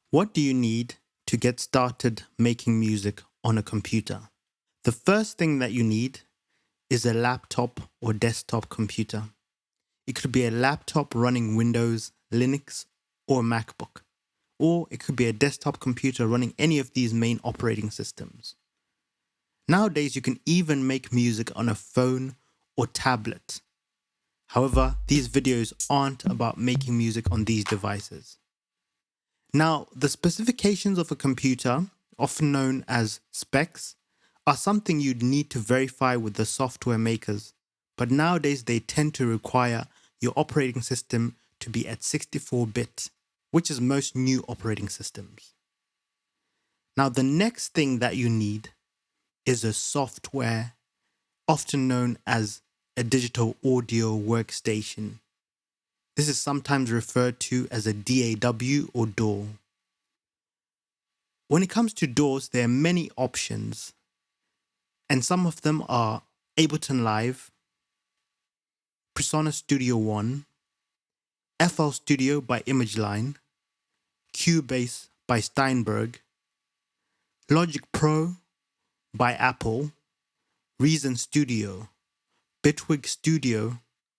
What do you need to get started making music on a computer? The first thing that you need is a laptop or desktop computer. It could be a laptop running Windows, Linux, or MacBook. Or it could be a desktop computer running any of these main operating systems. Nowadays, you can even make music on a phone or tablet. However, these videos aren't about making music on these devices. Now, the specifications of a computer, often known as specs, are something you'd need to verify with the software makers, but nowadays they tend to require your operating system to be at 64-bit, which is most new operating systems. Now, the next thing that you need is a software, often known as a digital audio workstation. This is sometimes referred to as a DAW or DAW. When it comes to DAWs, there are many options, and some of them are Ableton Live, Presonus Studio One, FL Studio by ImageLine, Cubase by Steinberg, Logic Pro by Apple, Reason Studio, Bitwig Studio,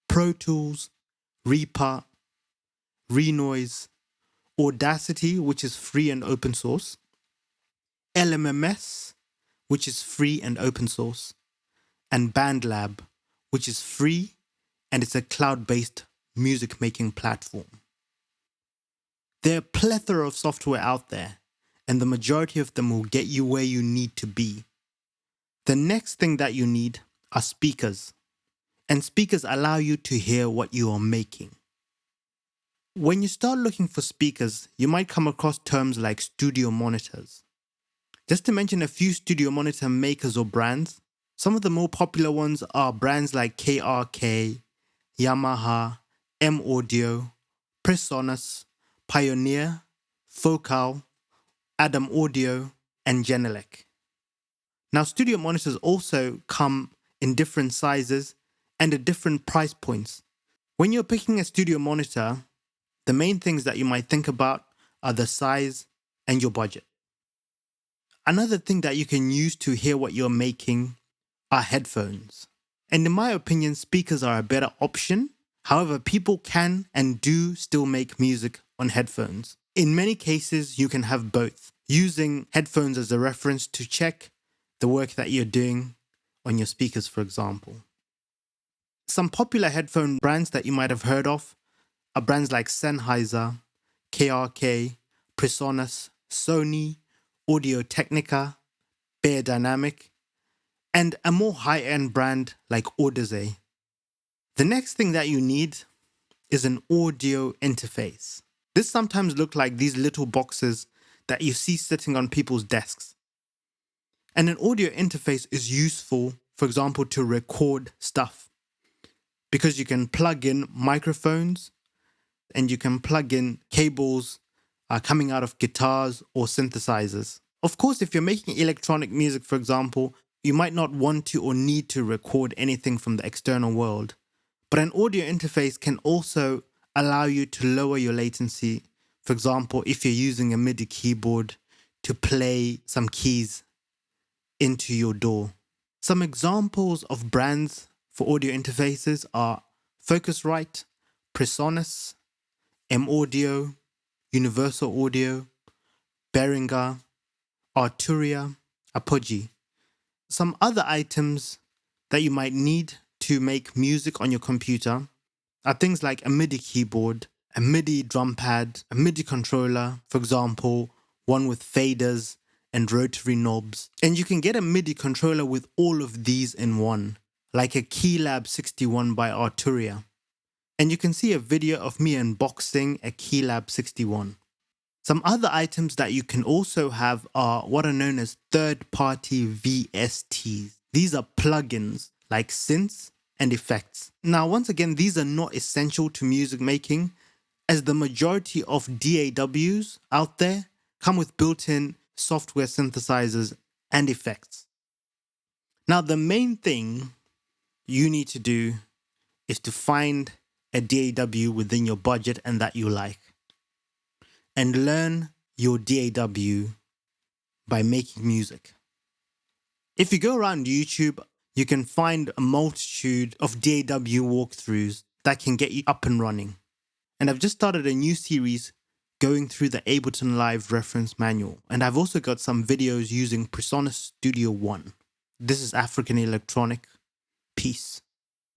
Pro Tools, Reaper, Renoise, Audacity, which is free and open source, LMMS, which is free and open source, and BandLab, which is free and it's a cloud-based music making platform. There are a plethora of software out there, and the majority of them will get you where you need to be. The next thing that you need are speakers, and speakers allow you to hear what you are making. When you start looking for speakers, you might come across terms like studio monitors. Just to mention a few studio monitor makers or brands, some of the more popular ones are brands like KRK, Yamaha, M-Audio, Presonus, Pioneer, Focal, Adam Audio, and Genelec. Now, studio monitors also come in different sizes and at different price points. When you're picking a studio monitor, the main things that you might think about are the size and your budget. Another thing that you can use to hear what you're making are headphones. And in my opinion, speakers are a better option. However, people can and do still make music on headphones. In many cases, you can have both, using headphones as a reference to check the work that you're doing on your speakers, for example. Some popular headphone brands that you might have heard of are brands like Sennheiser, KRK, Presonus, Sony, Audio-Technica, Beyerdynamic, and a more high-end brand like Audeze. The next thing that you need is an audio interface. This sometimes looks like these little boxes that you see sitting on people's desks. And an audio interface is useful, for example, to record stuff, because you can plug in microphones and you can plug in cables coming out of guitars or synthesizers. Of course, if you're making electronic music, for example, you might not want to or need to record anything from the external world. But an audio interface can also allow you to lower your latency. For example, if you're using a Midi keyboard to play some keys into your DAW. Some examples of brands for audio interfaces are Focusrite, Presonus, M-Audio, Universal Audio, Behringer, Arturia, Apogee. Some other items that you might need to make music on your computer are things like a Midi keyboard, a Midi drum pad, a Midi controller, for example, one with faders and rotary knobs. And you can get a Midi controller with all of these in one, like a Keylab 61 by Arturia. And you can see a video of me unboxing a Keylab 61. Some other items that you can also have are what are known as third-party VSTs. These are plugins like synths and effects. Now, once again, these are not essential to music making, as the majority of DAWs out there come with built-in software synthesizers and effects. Now, the main thing you need to do is to find a DAW within your budget and that you like, and learn your DAW by making music. If you go around YouTube, you can find a multitude of DAW walkthroughs that can get you up and running. And I've just started a new series going through the Ableton Live reference manual. And I've also got some videos using Presonus Studio One. This is African Electronic. Peace.